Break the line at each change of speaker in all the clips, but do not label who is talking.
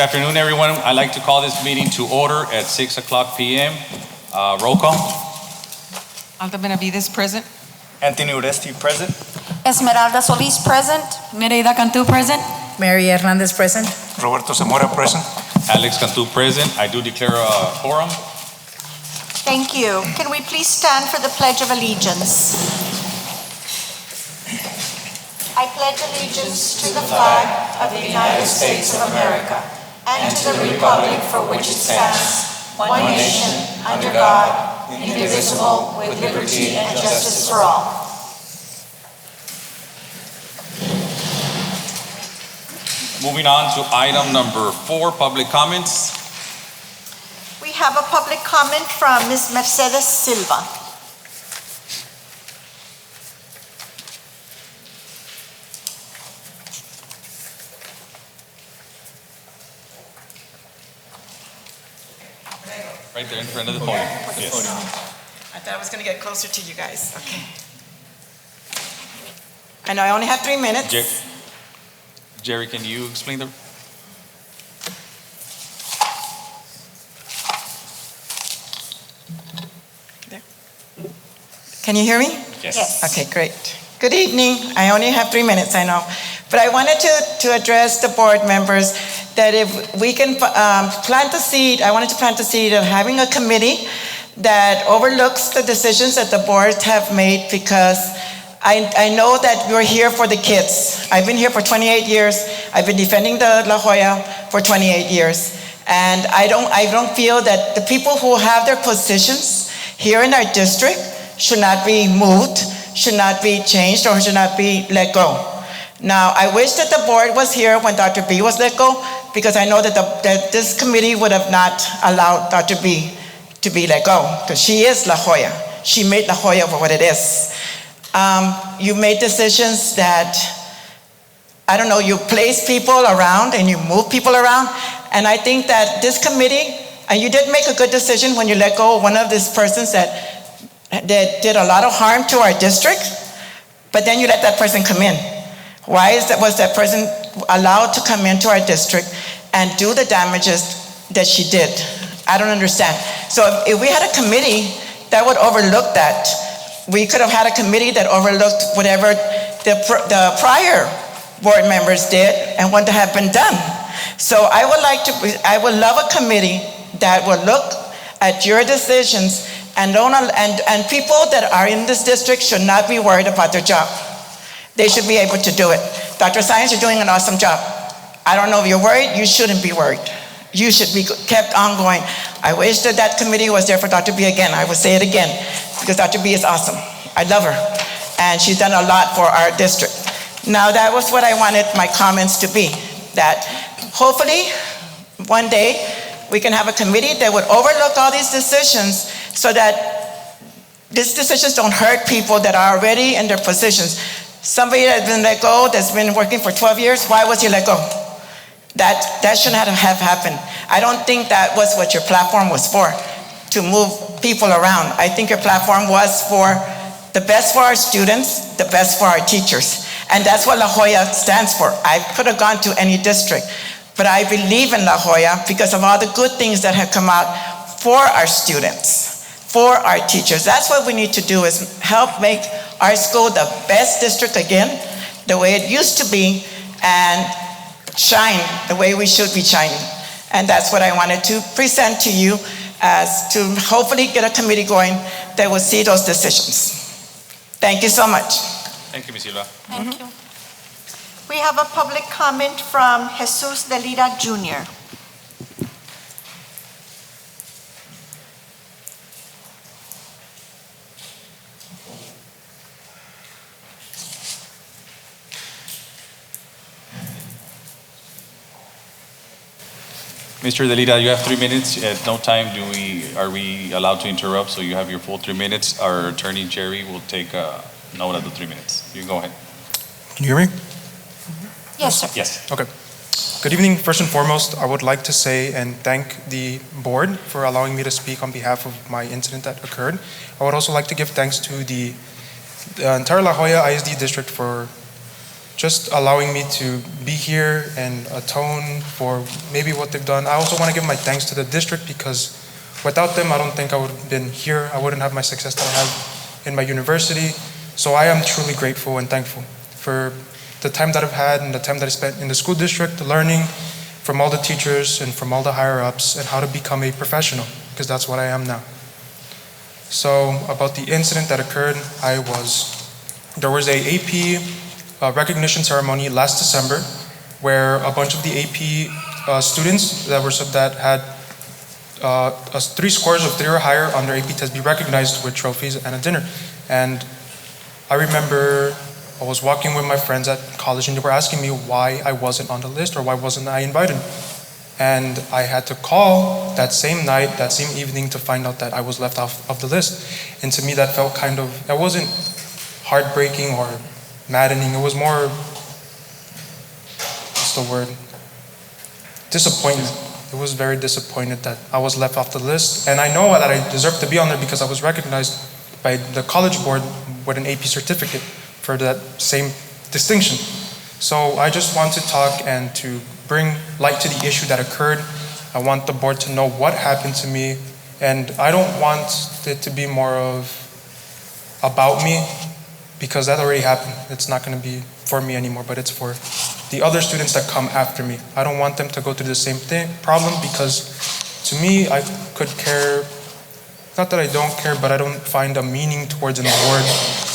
Good afternoon, everyone. I'd like to call this meeting to order at 6 o'clock p.m. Roll call.
Alda Benavides present.
Anthony Oresti present.
Esmeralda Solis present.
Nereida Cantu present.
Mary Hernandez present.
Roberto Zamora present.
Alex Cantu present. I do declare a quorum.
Thank you. Can we please stand for the Pledge of Allegiance? I pledge allegiance to the flag of the United States of America and to the republic for which it stands, one nation, under God, indivisible, with liberty and justice for all.
Moving on to item number 4, public comments.
We have a public comment from Ms. Mercedes Silva.
Right there in front of the podium. Yes.
I thought I was going to get closer to you guys. Okay. I know I only have 3 minutes.
Jerry, can you explain the...
There. Can you hear me?
Yes.
Okay, great. Good evening. I only have 3 minutes, I know. But I wanted to address the board members that if we can plant the seed, I wanted to plant the seed of having a committee that overlooks the decisions that the boards have made, because I know that you're here for the kids. I've been here for 28 years. I've been defending the La Jolla for 28 years. And I don't feel that the people who have their positions here in our district should not be moved, should not be changed, or should not be let go. Now, I wish that the board was here when Dr. B was let go, because I know that this committee would have not allowed Dr. B to be let go, because she is La Jolla. She made La Jolla for what it is. You made decisions that, I don't know, you place people around and you move people around, and I think that this committee, and you did make a good decision when you let go of one of these persons that did a lot of harm to our district, but then you let that person come in. Why was that person allowed to come into our district and do the damages that she did? I don't understand. So if we had a committee that would overlook that, we could have had a committee that overlooked whatever the prior board members did and what have been done. So I would love a committee that would look at your decisions and people that are in this district should not be worried about their job. They should be able to do it. Dr. Science, you're doing an awesome job. I don't know if you're worried. You shouldn't be worried. You should be kept on going. I wish that committee was there for Dr. B again. I would say it again, because Dr. B is awesome. I love her, and she's done a lot for our district. Now, that was what I wanted my comments to be, that hopefully one day we can have a committee that would overlook all these decisions so that these decisions don't hurt people that are already in their positions. Somebody that's been let go, that's been working for 12 years, why was he let go? That should not have happened. I don't think that was what your platform was for, to move people around. I think your platform was for the best for our students, the best for our teachers. And that's what La Jolla stands for. I could have gone to any district, but I believe in La Jolla because of all the good things that have come out for our students, for our teachers. That's what we need to do, is help make our school the best district again, the way it used to be, and shine the way we should be shining. And that's what I wanted to present to you, as to hopefully get a committee going that will see those decisions. Thank you so much.
Thank you, Ms. Silva.
Thank you. We have a public comment from Jesus de Lira Jr.
Mr. Delita, you have 3 minutes. At no time are we allowed to interrupt, so you have your full 3 minutes. Our attorney, Jerry, will take note of the 3 minutes. You can go ahead.
Can you hear me?
Yes, sir.
Yes.
Okay. Good evening. First and foremost, I would like to say and thank the board for allowing me to speak on behalf of my incident that occurred. I would also like to give thanks to the entire La Jolla ISD district for just allowing me to be here and atone for maybe what they've done. I also want to give my thanks to the district because without them, I don't think I would have been here. I wouldn't have my success that I have in my university. So I am truly grateful and thankful for the time that I've had and the time that I spent in the school district learning from all the teachers and from all the higher ups and how to become a professional, because that's what I am now. So about the incident that occurred, there was a AP recognition ceremony last December where a bunch of the AP students that had 3 scores of 3 or higher on their AP test be recognized with trophies and a dinner. And I remember I was walking with my friends at college and they were asking me why I wasn't on the list or why wasn't I invited. And I had to call that same night, that same evening to find out that I was left off of the list. And to me that felt that wasn't heartbreaking or maddening. It was more, what's the word? Disappointment. It was very disappointed that I was left off the list. And I know that I deserve to be on there because I was recognized by the college board with an AP certificate for that same distinction. So I just want to talk and to bring light to the issue that occurred. I want the board to know what happened to me, and I don't want it to be more of about me because that already happened. It's not going to be for me anymore, but it's for the other students that come after me. I don't want them to go through the same problem because to me, I could care. Not that I don't care, but I don't find a meaning towards an award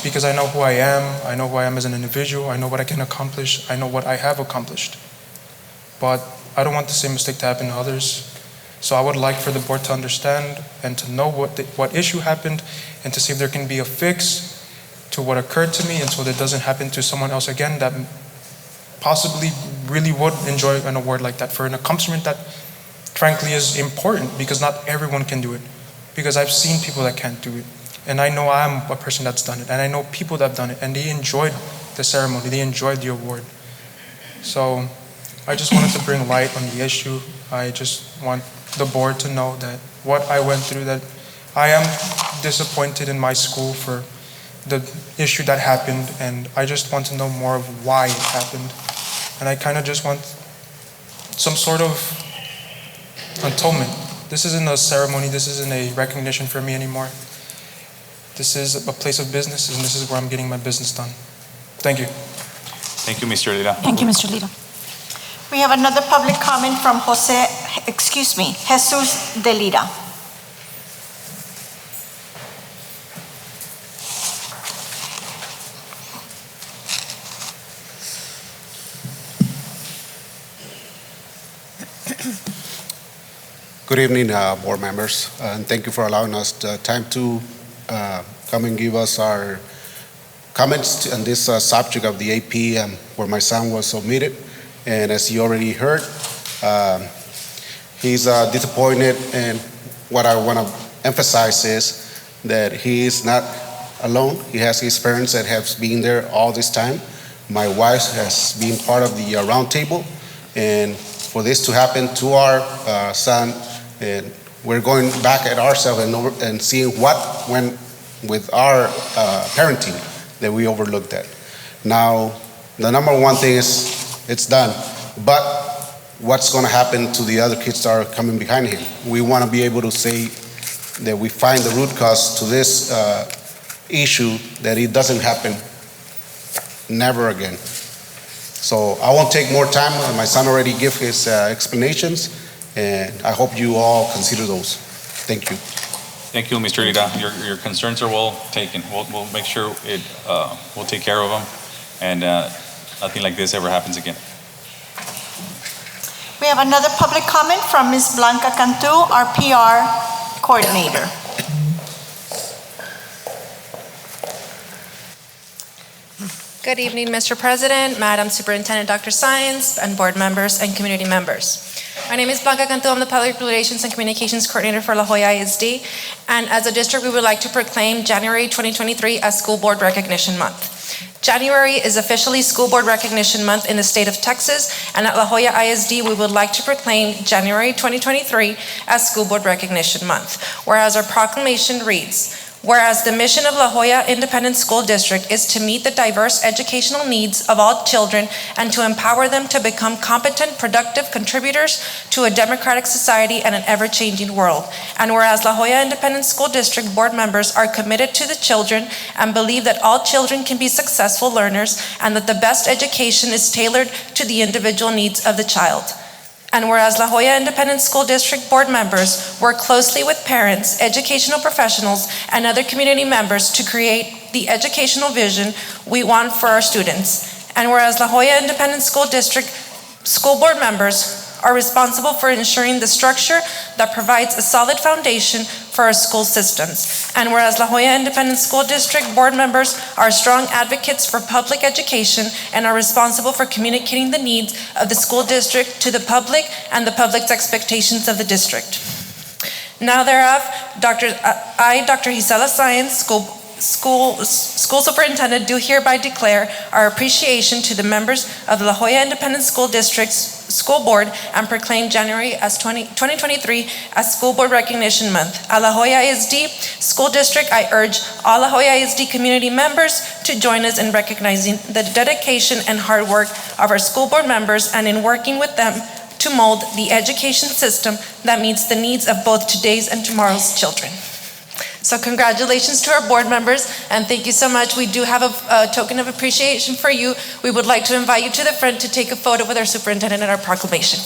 because I know who I am. I know who I am as an individual. I know what I can accomplish. I know what I have accomplished. But I don't want the same mistake to happen to others. So I would like for the board to understand and to know what issue happened and to see if there can be a fix to what occurred to me and so that it doesn't happen to someone else again that possibly really would enjoy an award like that for an accomplishment that frankly is important because not everyone can do it. Because I've seen people that can't do it. And I know I'm a person that's done it. And I know people that have done it. And they enjoyed the ceremony. They enjoyed the award. So I just wanted to bring light on the issue. I just want the board to know that what I went through, that I am disappointed in my school for the issue that happened. And I just want to know more of why it happened. And I kind of just want some sort of atonement. This isn't a ceremony, this isn't a recognition for me anymore. This is a place of business and this is where I'm getting my business done. Thank you.
Thank you, Mr. Lira.
Thank you, Mr. Lira.
We have another public comment from Jesus de Lira.
Good evening, board members, and thank you for allowing us the time to come and give us our comments on this subject of the AP where my son was submitted. And as you already heard, he's disappointed, and what I want to emphasize is that he is not alone. He has his parents that have been there all this time. My wife has been part of the round table, and for this to happen to our son, and we're going back at ourselves and seeing what went with our parenting that we overlooked that. Now, the number one thing is it's done, but what's going to happen to the other kids that are coming behind him? We want to be able to say that we find the root cause to this issue, that it doesn't happen never again. So I won't take more time. My son already gave his explanations, and I hope you all consider those. Thank you.
Thank you, Mr. Lira. Your concerns are well taken. We'll make sure we'll take care of them, and nothing like this ever happens again.
We have another public comment from Ms. Blanca Cantu, our PR coordinator.
Good evening, Mr. President, Madam Superintendent Dr. Science, and board members and community members. My name is Blanca Cantu. I'm the Public Relations and Communications Coordinator for LJISD. And as a district, we would like to proclaim January 2023 as School Board Recognition Month. January is officially School Board Recognition Month in the state of Texas, and at La Joya ISD, we would like to proclaim January 2023 as School Board Recognition Month. Whereas our proclamation reads, Whereas the mission of La Jolla Independent School District is to meet the diverse educational needs of all children and to empower them to become competent, productive contributors to a democratic society and an ever-changing world. And whereas La Jolla Independent School District board members are committed to the children and believe that all children can be successful learners and that the best education is tailored to the individual needs of the child. And whereas La Jolla Independent School District board members work closely with parents, educational professionals, and other community members to create the educational vision we want for our students. And whereas La Jolla Independent School District school board members are responsible for ensuring the structure that provides a solid foundation for our school systems. And whereas La Jolla Independent School District board members are strong advocates for public education and are responsible for communicating the needs of the school district to the public and the public's expectations of the district. Now thereof, Dr. Gisela Sáenz, School Superintendent, do hereby declare our appreciation to the members of the La Jolla Independent School District's School Board and proclaim January as 2023 as School Board Recognition Month. At La Jolla ISD School District, I urge all La Jolla ISD community members to join us in recognizing the dedication and hard work of our school board members and in working with them to mold the education system that meets the needs of both today's and tomorrow's children. So congratulations to our board members, and thank you so much. We do have a token of appreciation for you. We would like to invite you to the front to take a photo with our superintendent and our proclamation.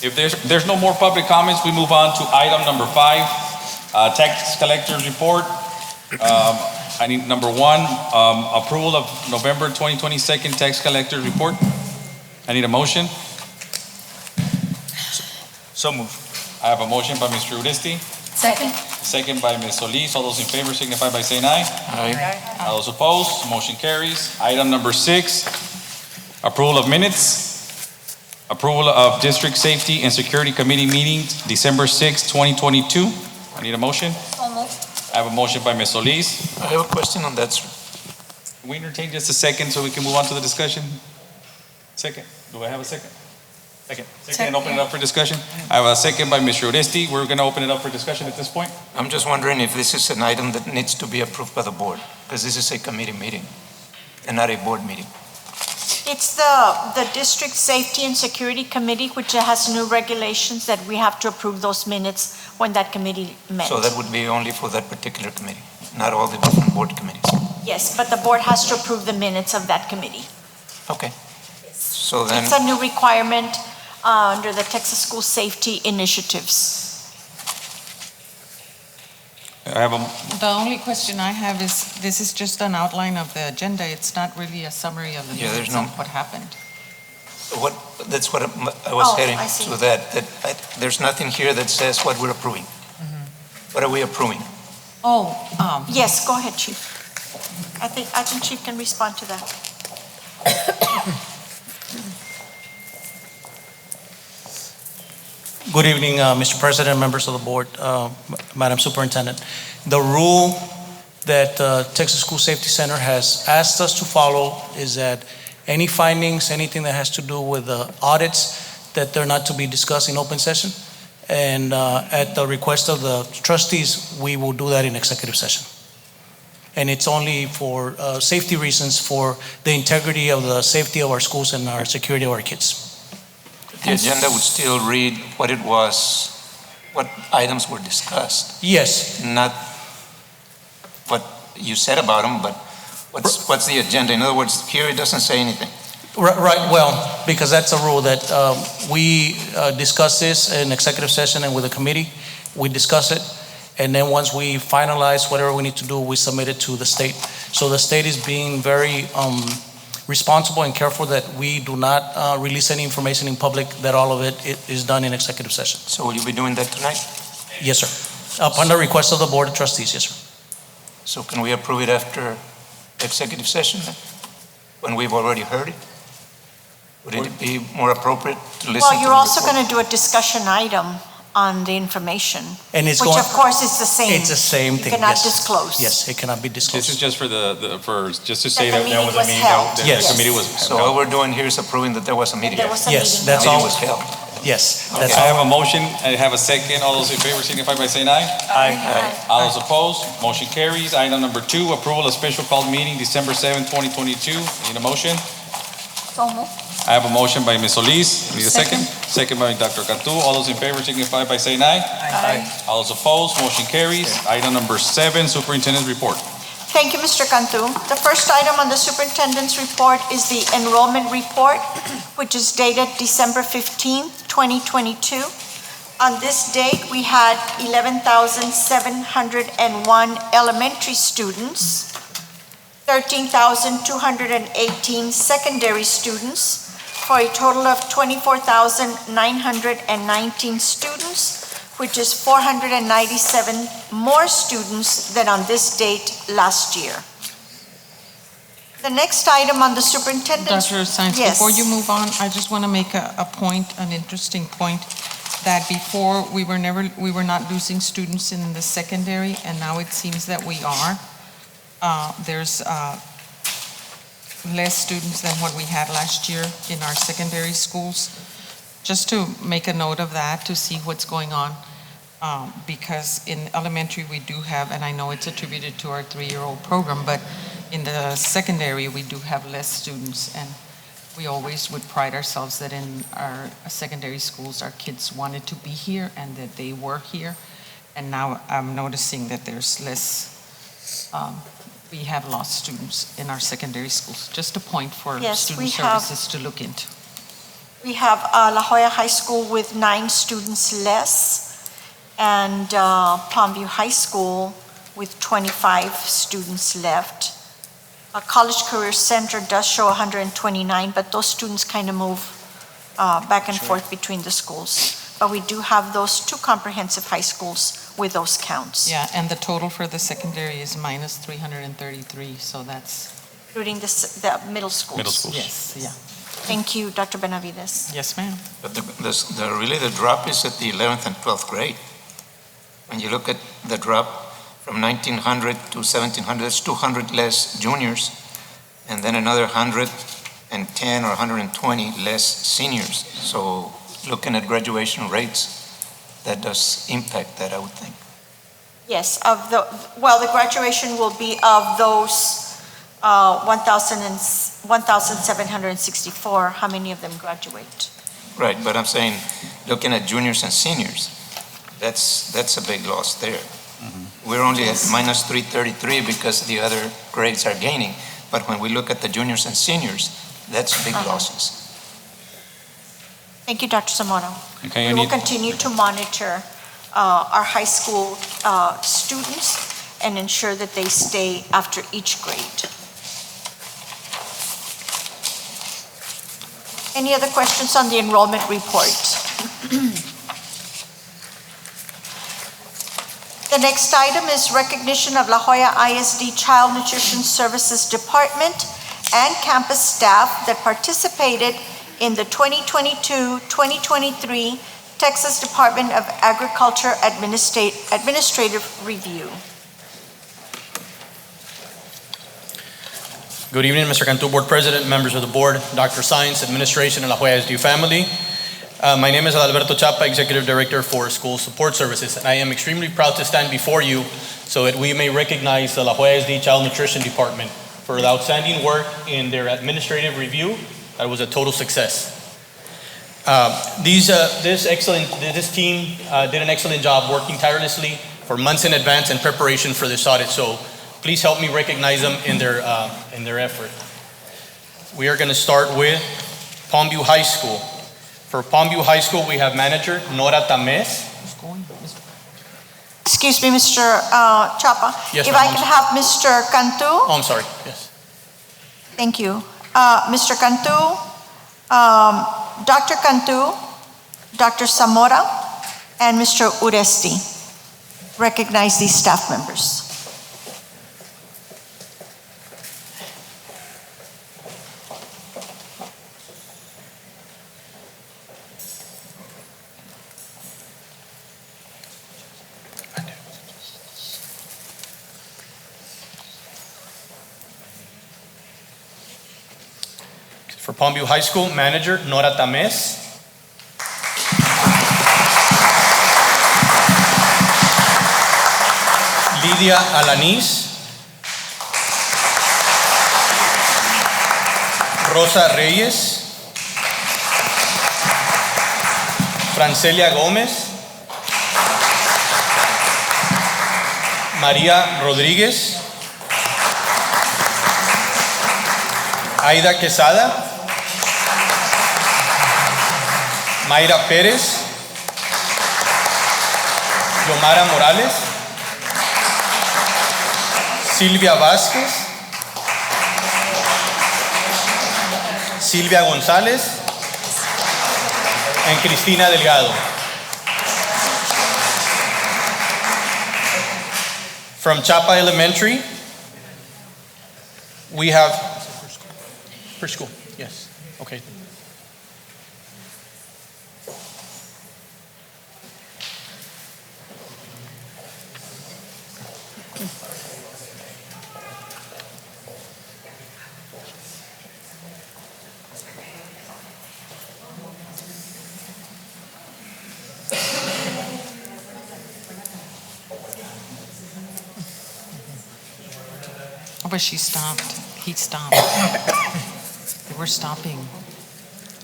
If there's no more public comments, we move on to item number 5, tax collector's report. I need number 1, approval of November 2022 tax collector's report. I need a motion.
So moved.
I have a motion by Mr. Uristi,
Second.
second by Ms. Solis. All those in favor signify by saying aye.
Aye.
All those opposed, motion carries. Item number 6, approval of minutes. Approval of District Safety and Security Committee meetings, December 6, 2022. I need a motion. I have a motion by Ms. Solis.
I have a question on that, sir.
Can we entertain just a second so we can move on to the discussion? Second. Do I have a second? Second. Second, and open it up for discussion. I have a second by Mr. Uristi. We're going to open it up for discussion at this point.
I'm just wondering if this is an item that needs to be approved by the board, because this is a committee meeting and not a board meeting.
It's the District Safety and Security Committee, which has new regulations that we have to approve those minutes when that committee met.
So that would be only for that particular committee, not all the different board committees.
Yes, but the board has to approve the minutes of that committee.
Okay. So then,
It's a new requirement under the Texas School Safety Initiatives.
I have a,
The only question I have is, this is just an outline of the agenda. It's not really a summary of the
Yeah, there's
minutes
no-
of what happened.
that's what I was
Oh,
heading
I see.
to there's nothing here that says what we're approving. What are we approving?
Oh,
Yes, go ahead, Chief. I think Chief can respond to that.
Good evening, Mr. President, members of the board, Madam Superintendent. The rule that Texas School Safety Center has asked us to follow is that any findings, anything that has to do with audits, that they're not to be discussed in open session. And at the request of the trustees, we will do that in executive session. And it's only for safety reasons, for the integrity of the safety of our schools and our security of our kids.
The agenda would still read what it was, what items were discussed,
Yes,
not what you said about them, but what's the agenda? In other words, here it doesn't say anything.
right, well, because that's a rule that we discuss this in executive session and with the committee, we discuss it, and then once we finalize whatever we need to do, we submit it to the state. So the state is being very responsible and careful that we do not release any information in public, that all of it is done in executive session.
So will you be doing that tonight?
Yes, sir. Upon the request of the Board of Trustees, yes, sir.
So can we approve it after executive session then? When we've already heard it? Would it be more appropriate to listen to the
Well, you're also
report?
going to do a discussion item on the information,
And it's
which
going,
of course is the same.
it's the same thing,
You cannot
yes.
disclose.
Yes, it cannot be disclosed.
this is just for just to say
the
that there was a
meeting was
meeting,
held.
that
Yes.
the committee was
So what
held.
we're doing here is approving that there was a meeting.
There was a
Yes,
meeting.
that's
Meeting
all.
was held.
Yes,
Okay,
that's
I
all.
have a motion, I have a second. All those in favor signify by saying aye.
Aye.
All those opposed, motion carries. Item number 2, approval of special called meeting December 7, 2022. Need a motion?
So moved.
I have a motion by Ms. Solis. Need a second? Second by Dr. Cantu. All those in favor signify by saying aye.
Aye.
All those opposed, motion carries. Item number 7, superintendent's report.
Thank you, Mr. Cantu. The first item on the superintendent's report is the enrollment report, which is dated December 15th, 2022. On this date, we had 11,701 elementary students, 13,218 secondary students, for a total of 24,919 students, which is 497 more students than on this date last year. The next item on the superintendent's...
Dr. Science,
Yes.
before you move on, I just want to make a point, an interesting point, that before we were not losing students in the secondary, and now it seems that we are. There's less students than what we had last year in our secondary schools. Just to make a note of that, to see what's going on. Because in elementary, we do have, and I know it's attributed to our 3-year-old program, but in the secondary, we do have less students, and we always would pride ourselves that in our secondary schools, our kids wanted to be here and that they were here. And now I'm noticing that there's less, we have lost students in our secondary schools. Just a point for
Yes,
student
we have-
services to look into.
We have La Jolla High School with 9 students less, and Palmview High School with 25 students left. College Career Center does show 129, but those students kind of move back and forth between the schools. But we do have those 2 comprehensive high schools with those counts.
Yeah, and the total for the secondary is minus 333, so that's,
Including the middle schools.
Middle schools.
yes, yeah.
Thank you, Dr. Benavides.
Yes, ma'am.
But really the drop is at the 11th and 12th grade. When you look at the drop from 1,900 to 1,700, that's 200 less juniors, and then another 110 or 120 less seniors. So looking at graduation rates, that does impact that, I would think.
Yes, the graduation will be of those 1,764, how many of them graduate?
Right, but I'm saying, looking at juniors and seniors, that's a big loss there. We're only at minus 333 because the other grades are gaining. But when we look at the juniors and seniors, that's big losses.
Thank you, Dr. Zamora.
Okay,
We will continue to monitor our high school students and ensure that they stay after each grade. Any other questions on the enrollment report? The next item is recognition of La Jolla ISD Child Nutrition Services Department and campus staff that participated in the 2022-2023 Texas Department of Agriculture Administrative Review.
Good evening, Mr. Cantu, Board President, members of the Board, Dr. Science, Administration, and La Jolla ISD family. My name is Alberto Chapa, Executive Director for School Support Services, and I am extremely proud to stand before you so that we may recognize the La Jolla ISD Child Nutrition Department for the outstanding work in their administrative review. That was a total success. This team did an excellent job working tirelessly for months in advance in preparation for this audit. So please help me recognize them in their effort. We are going to start with Palmview High School. For Palmview High School, we have manager Nora Tamez.
Excuse me, Mr. Chapa.
Yes,
if
ma'am.
I can have Mr. Cantu.
Oh, I'm sorry. Yes.
Thank you. Mr. Cantu, Dr. Cantu, Dr. Zamora, and Mr. Uresti. Recognize these staff members.
For Palmview High School, manager Nora Tamez. Lidia Alanis. Rosa Reyes. Francelia Gómez. María Rodríguez. Aida Quesada. Mayra Pérez, Yomara Morales, Silvia Vázquez, Silvia González, and Cristina Delgado. From Chapa Elementary, we have first school, yes, okay.
But she stopped. He stopped. They were stopping.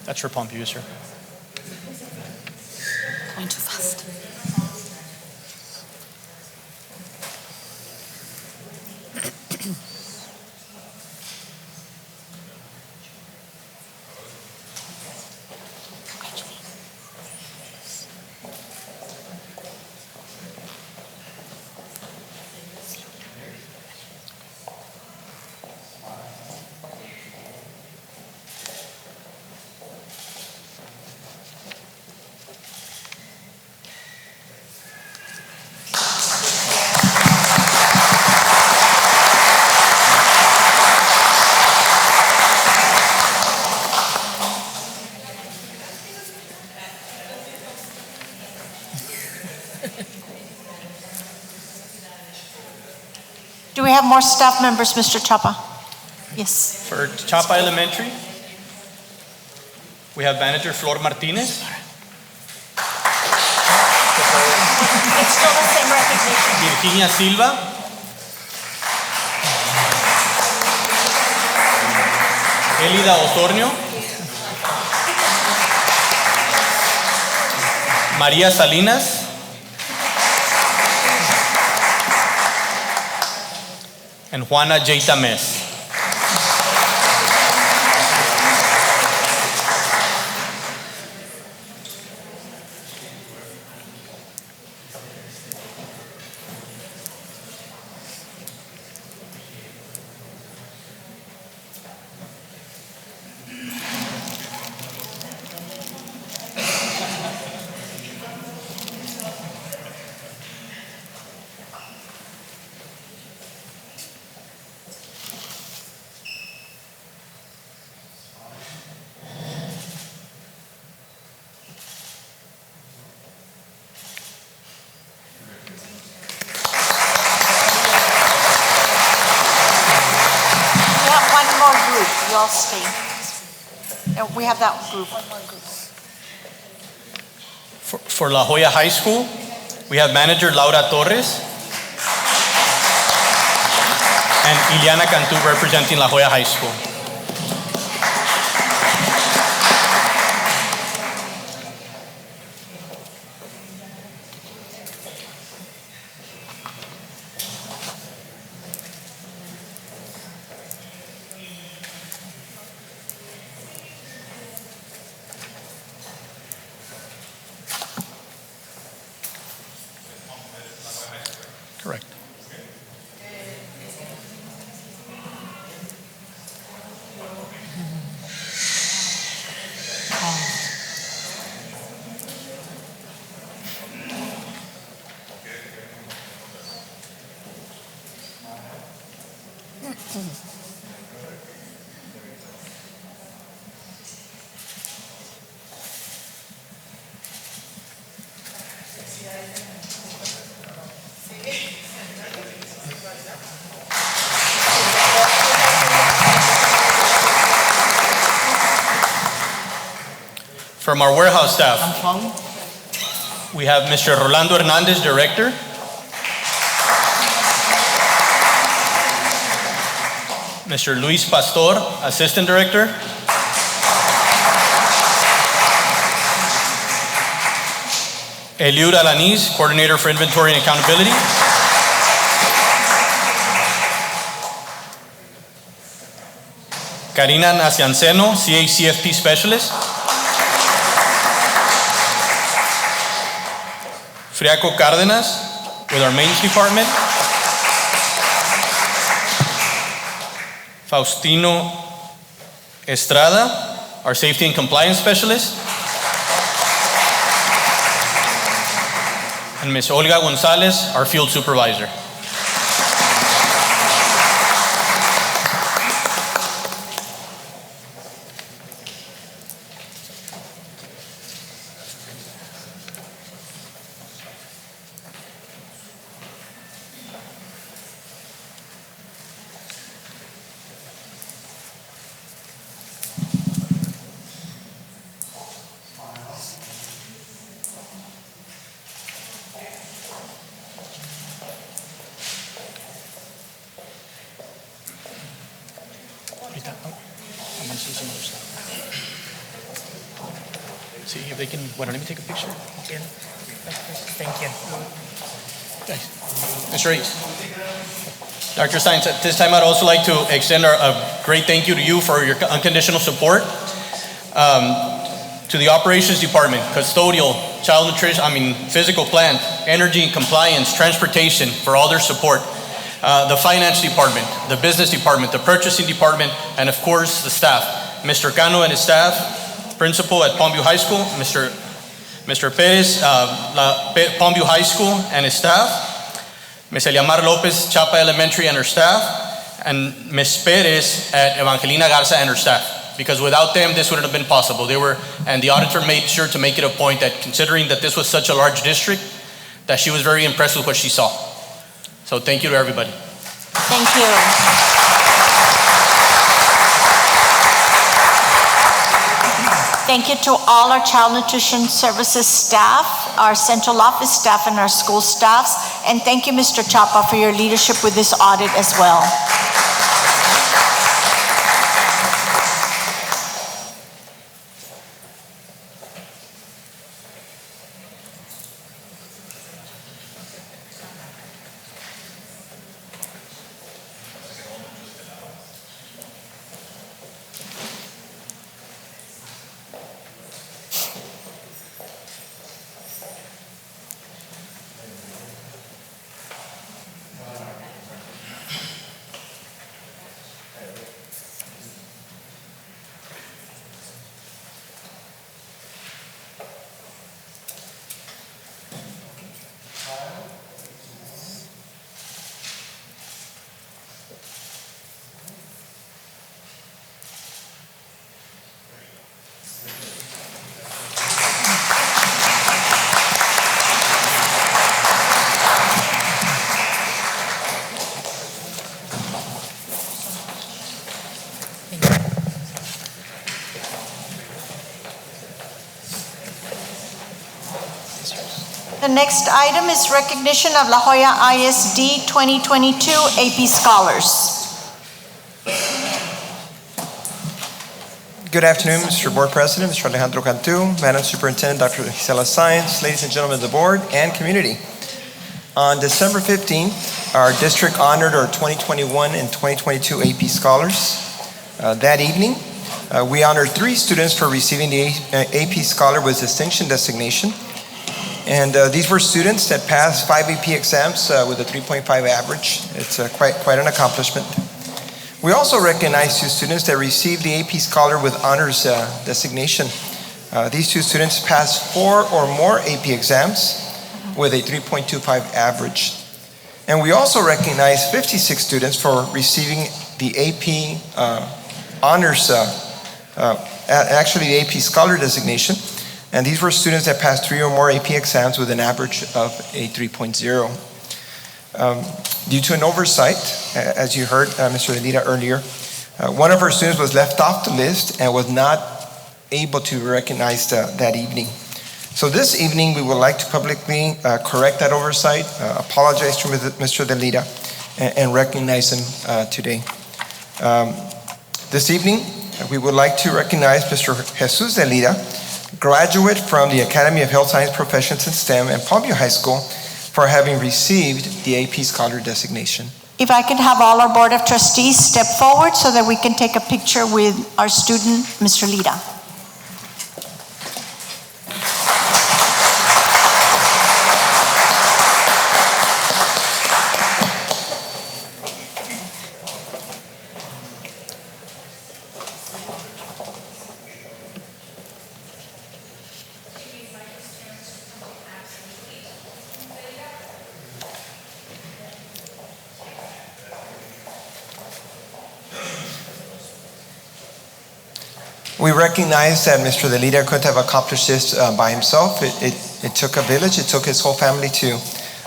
That's for Palmview, sir.
Going too fast.
Do we have more staff members, Mr. Chapa? Yes.
For Chapa Elementary, we have manager Flor Martinez,
It's still the same recognition.
Virginia Silva, Elida Osornio, María Salinas, and Juana J. Tamez.
you all stay. We have that group.
For La Joya High School, we have manager Laura Torres and Ileana Cantu representing La Joya High School. Correct. From our warehouse staff, we have Mr. Rolando Hernandez, Director. Mr. Luis Pastor, Assistant Director. Eliud Alaniz, Coordinator for Inventory and Accountability. Karina Nacianceno, CACFP Specialist. Friaco Cárdenas with our Mains Department. Faustino Estrada, our Safety and Compliance Specialist. And Ms. Olga Gonzalez, our Field Supervisor. See if they can, let me take a picture.
Thank you.
Mr. Reese. Dr. Steins, at this time I'd also like to extend a great thank you to you for your unconditional support. To the operations department, custodial, child nutrition, physical plant, energy and compliance, transportation, for all their support. The finance department, the business department, the purchasing department, and of course the staff. Mr. Cano and his staff, principal at Palmview High School, Mr. Perez, Palmview High School and his staff, Ms. Eliamar Lopez, Chapa Elementary and her staff, and Ms. Perez at Evangelina Garza and her staff. Because without them, this wouldn't have been possible. And the auditor made sure to make it a point that considering that this was such a large district, that she was very impressed with what she saw. So thank you to everybody.
Thank you. Thank you to all our child nutrition services staff, our central office staff, and our school staffs. And thank you, Mr. Chapa, for your leadership with this audit as well. The next item is recognition of La Joya ISD 2022 AP Scholars.
Good afternoon, Mr. Board President, Mr. Alejandro Cantu, Madam Superintendent, Dr. Gisela Sáenz, ladies and gentlemen of the board and community. On December 15th, our district honored our 2021 and 2022 AP Scholars. That evening, we honored 3 students for receiving the AP Scholar with Distinction designation. And these were students that passed 5 AP exams with a 3.5 average. It's quite an accomplishment. We also recognize 2 students that received the AP Scholar with Honors designation. These 2 students passed 4 or more AP exams with a 3.25 average. And we also recognize 56 students for receiving the AP Honors, actually the AP Scholar designation. And these were students that passed 3 or more AP exams with an average of a 3.0. Due to an oversight, as you heard Mr. Delita earlier, one of our students was left off the list and was not able to be recognized that evening. So this evening, we would like to publicly correct that oversight, apologize to Mr. Delita, and recognize him today. This evening, we would like to recognize Mr. Jesus Delita, graduate from the Academy of Health Science Professions in STEM and Palmview High School, for having received the AP Scholar designation.
If I could have all our Board of Trustees step forward so that we can take a picture with our student, Mr. Lira.
We recognize that Mr. Delita couldn't have accomplished this by himself. It took a village, it took his whole family to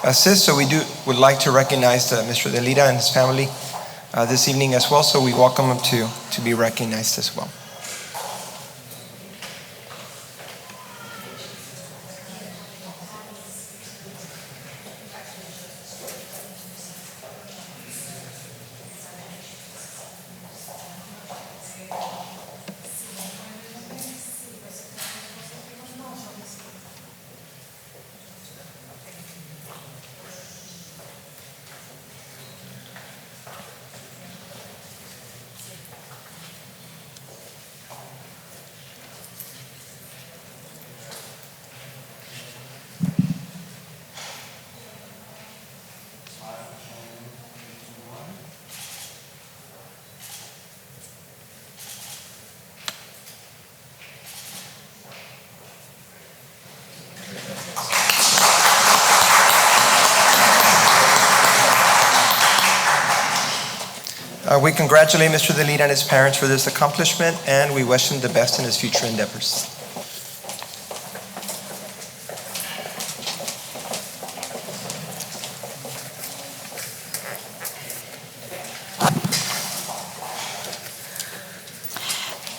assist, so we would like to recognize Mr. Delita and his family this evening as well, so we welcome him to be recognized as well. We congratulate Mr. Delita and his parents for this accomplishment, and we wish him the best in his future endeavors.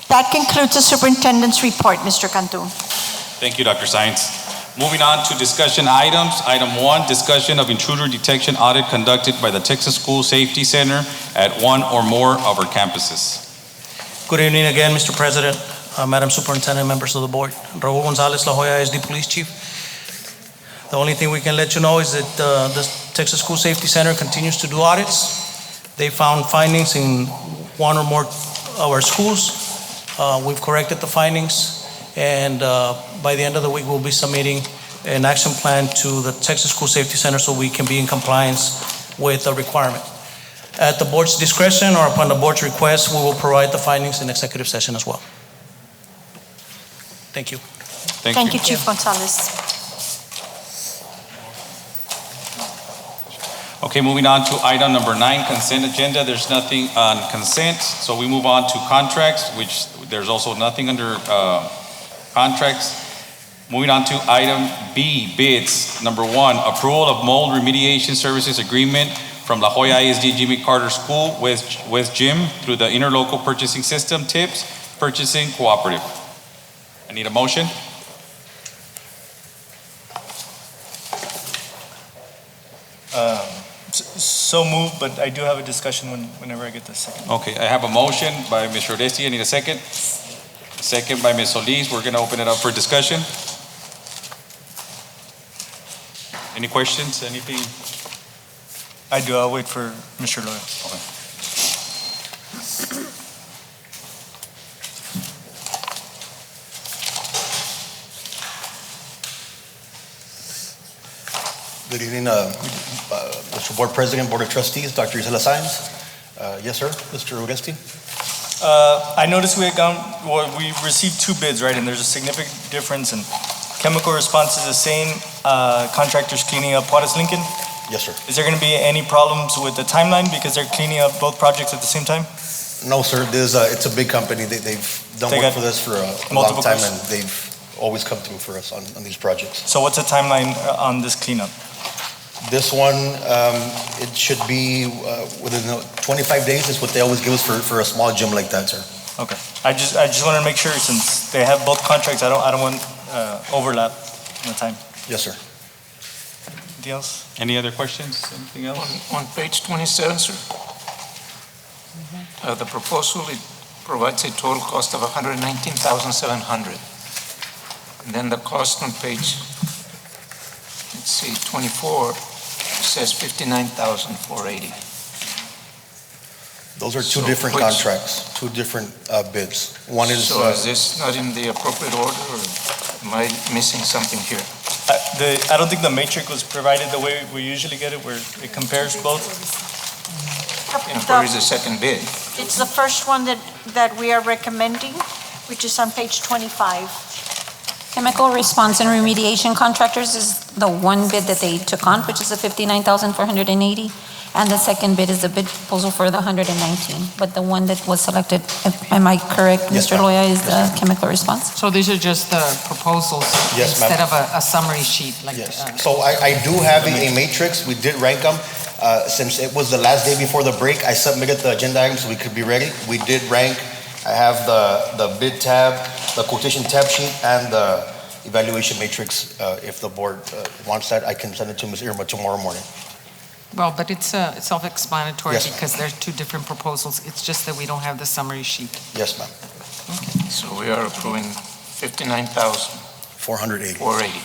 That concludes the superintendent's report, Mr. Cantu.
Thank you, Dr. Sáenz. Moving on to discussion items. Item 1, discussion of intruder detection audit conducted by the Texas School Safety Center at one or more of our campuses.
Good evening again, Mr. President, Madam Superintendent, members of the board. Raul Gonzalez, La Joya ISD Police Chief. The only thing we can let you know is that the Texas School Safety Center continues to do audits. They found findings in one or more of our schools. We've corrected the findings, and by the end of the week, we'll be submitting an action plan to the Texas School Safety Center so we can be in compliance with the requirement. At the board's discretion or upon the board's request, we will provide the findings in executive session as well. Thank you.
Thank you, Chief Gonzalez.
Okay, moving on to item number 9, consent agenda. There's nothing on consent, so we move on to contracts, which there's also nothing under contracts. Moving on to item B, bids. Number 1, approval of mold remediation services agreement from La Joya ISD Jimmy Carter School with Jim through the Interlocal Purchasing System, TIPS Purchasing Cooperative. I need a motion.
So moved, but I do have a discussion whenever I get the second.
Okay, I have a motion by Mr. Odesti. I need a second. Second by Ms. Solis. We're going to open it up for discussion. Any questions? Anything?
I do. I'll wait for Mr. Loya.
Okay.
Good evening, Mr. Board President, Board of Trustees, Dr. Isela Sáenz. Yes, sir, Mr. Odesti.
I noticed we received two bids, right? And there's a significant difference, and chemical response is the same. Contractors cleaning up Juarez Lincoln.
Yes, sir.
Is there going to be any problems with the timeline because they're cleaning up both projects at the same time?
No, sir. It's a big company. They've done work for this for a long time, and they've always come through for us on these projects.
So what's the timeline on this cleanup?
This one, it should be within 25 days is what they always give us for a small gym like that, sir.
Okay. I just want to make sure, since they have both contracts, I don't want overlap in the time.
Yes, sir.
Anything else?
Any other questions? Anything else?
On page 27, sir, the proposal, it provides a total cost of $119,700. And then the cost on page, let's see, 24, says $59,480.
Those are two different contracts, two different bids. One is.
So is this not in the appropriate order, or am I missing something here?
I don't think the matrix was provided the way we usually get it, where it compares both.
And where is the second bid?
It's the first one that we are recommending, which is on page 25.
Chemical response and remediation contractors is the one bid that they took on, which is the $59,480. And the second bid is the bid proposal for the $119. But the one that was selected, am I correct,
Yes,
Mr.
ma'am.
Loya, is the chemical response?
So these are just the proposals
Yes, ma'am.
instead of a summary sheet like.
Yes. So I do have a matrix. We did rank them. Since it was the last day before the break, I submitted the agenda items so we could be ready. We did rank. I have the bid tab, the quotation tab sheet, and the evaluation matrix. If the board wants that, I can send it to Ms. Irma tomorrow morning.
Well, but it's self-explanatory
Yes, ma'am.
because there's two different proposals. It's just that we don't have the summary sheet.
Yes, ma'am.
So we are approving $59,480.
480.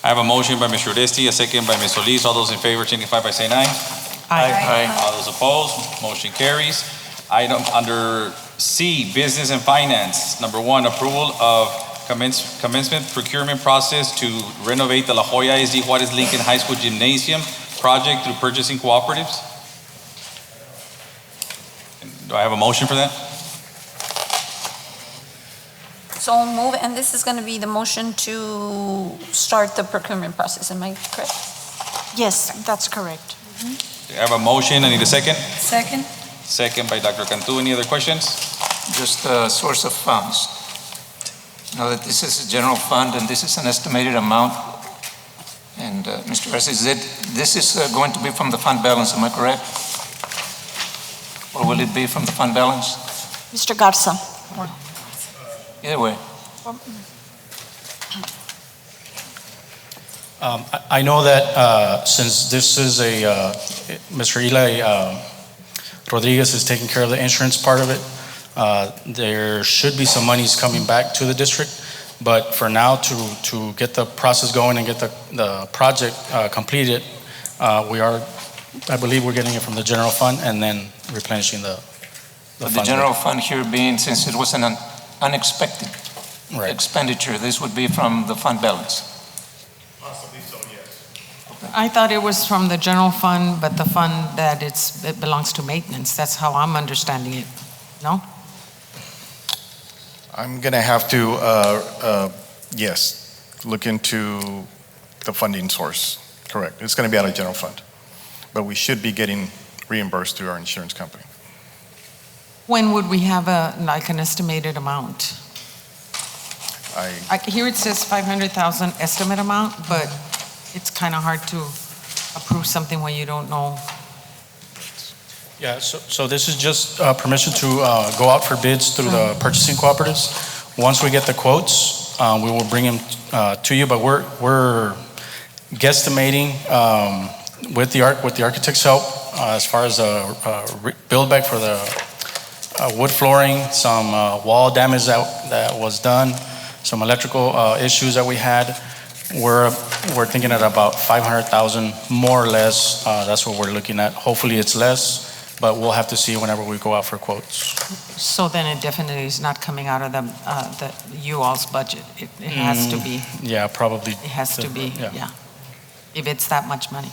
I have a motion by Mr. Odesti, a second by Ms. Solis. All those in favor signify by saying aye.
Aye.
All those opposed, motion carries. Item under C, Business and Finance. Number one, approval of commencement procurement process to renovate the La Jolla ISD Juarez Lincoln High School Gymnasium project through purchasing cooperatives. Do I have a motion for that?
So move, and this is going to be the motion to start the procurement process, am I correct?
Yes, that's correct.
I have a motion. I need a second.
Second.
Second by Dr. Cantu. Any other questions?
Just the source of funds. Now that this is a general fund and this is an estimated amount, and Mr. President, this is going to be from the fund balance, am I correct? Or will it be from the fund balance?
Mr. Garza.
Either way.
I know that since this is Mr. Eli Rodriguez is taking care of the insurance part of it, there should be some monies coming back to the district. But for now, to get the process going and get the project completed, I believe we're getting it from the general fund and then replenishing the
But
fund.
the general fund here being, since it was an unexpected expenditure, this would be from the fund balance.
Possibly so, yes.
I thought it was from the general fund, but the fund that it belongs to maintenance. That's how I'm understanding it. No?
I'm going to have to, yes, look into the funding source. Correct. It's going to be out of general fund. But we should be getting reimbursed through our insurance company.
When would we have an estimated amount? Here it says 500,000 estimate amount, but it's kind of hard to approve something when you don't know.
Yeah, so this is just permission to go out for bids through the purchasing cooperatives. Once we get the quotes, we will bring them to you, but we're guesstimating with the architect's help as far as build back for the wood flooring, some wall damage that was done, some electrical issues that we had. We're thinking at about 500,000 more or less. That's what we're looking at. Hopefully it's less, but we'll have to see whenever we go out for quotes.
So then it definitely is not coming out of the you all's budget. It has to be.
Yeah, probably.
It has to be, yeah. If it's that much money.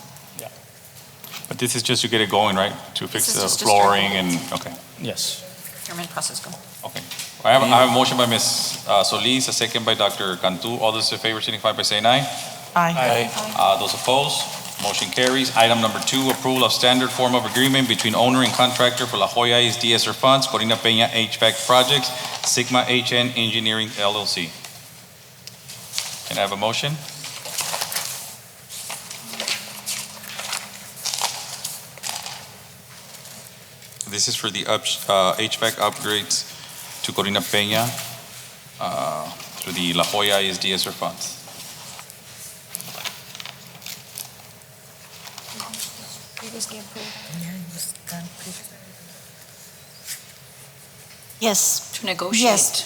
But this is just to get it going, right? To fix
This is
the
just to start
flooring
it.
and, okay.
Yes.
Procurement process go.
Okay. I have a motion by Ms. Solis, a second by Dr. Cantu. All those in favor signify by saying aye.
Aye.
Those opposed, motion carries. Item number 2, approval of standard form of agreement between owner and contractor for La Joya ISD ESSER funds, Corina Peña HVAC projects, Sigma HN Engineering LLC. Can I have a motion? This is for the HVAC upgrades to Corina Peña through the La Joya ISD ESSER funds.
Previously approved.
Yes.
To negotiate.
Yes,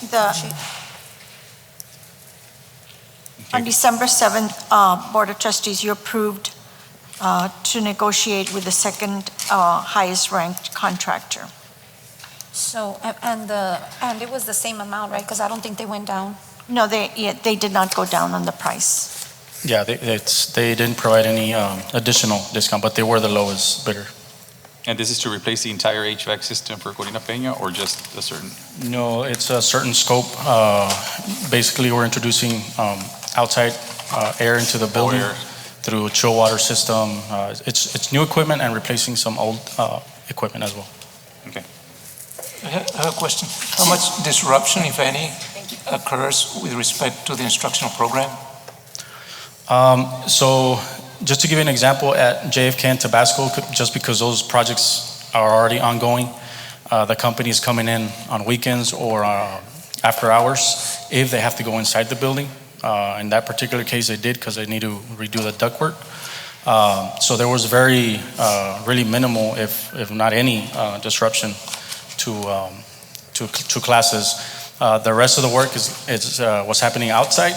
on December 7th, Board of Trustees, you approved to negotiate with the second highest ranked contractor.
So, and it was the same amount, right? Because I don't think they went down.
No, they did not go down on the price.
Yeah, they didn't provide any additional discount, but they were the lowest bidder.
And this is to replace the entire HVAC system for Corina Peña or just a certain?
No, it's a certain scope. Basically, we're introducing outside air into the building through a chill water system. It's new equipment and replacing some old equipment as well.
Okay.
I have a question. How much disruption, if any, occurs with respect to the instructional program?
So just to give you an example, at JFK and Tabasco, just because those projects are already ongoing, the company is coming in on weekends or after hours if they have to go inside the building. In that particular case, they did because they need to redo the ductwork. So there was really minimal, if not any, disruption to classes. The rest of the work is what's happening outside.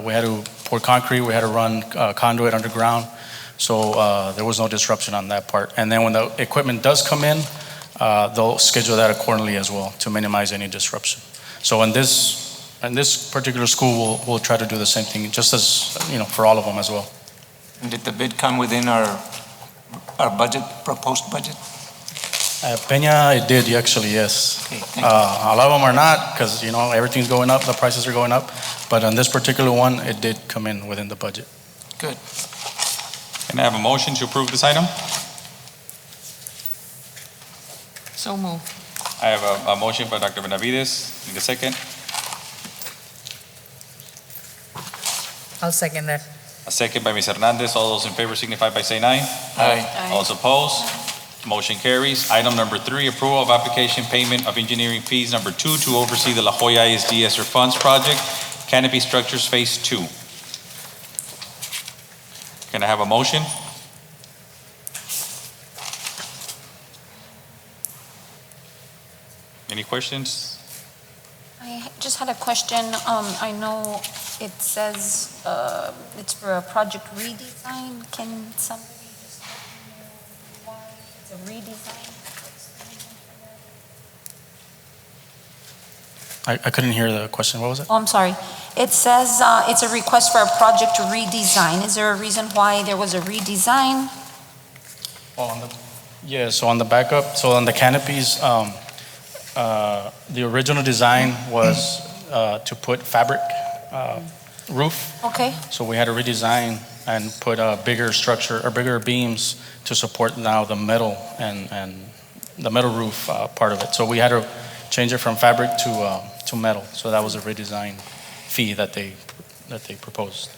We had to pour concrete, we had to run conduit underground, so there was no disruption on that part. And then when the equipment does come in, they'll schedule that accordingly as well to minimize any disruption. So in this particular school, we'll try to do the same thing, just as for all of them as well.
And did the bid come within our budget, proposed budget?
Peña, it did actually, yes.
Okay,
a lot of them are not because everything's going up, the prices are going up. But on this particular one, it did come in within the budget.
Good.
Can I have a motion to approve this item?
So move.
I have a motion by Dr. Benavides. Need a second?
I'll second that.
A second by Ms. Hernandez. All those in favor signify by saying aye.
Aye.
All those opposed? Motion carries. Item number 3, approval of application payment of engineering fees. Number 2, to oversee the La Joya ISD ESSER funds project, Canopy Structures Phase 2. Can I have a motion? Any questions?
I just had a question. I know it says it's for a project redesign. Can somebody just let me know why it's a redesign?
I couldn't hear the question. What was it?
Oh, I'm sorry. It says it's a request for a project redesign. Is there a reason why there was a redesign?
So on the backup, so on the canopies, the original design was to put fabric roof.
Okay.
So we had to redesign and put a bigger structure or bigger beams to support now the metal and the metal roof part of it. So we had to change it from fabric to metal. So that was a redesign fee that they proposed.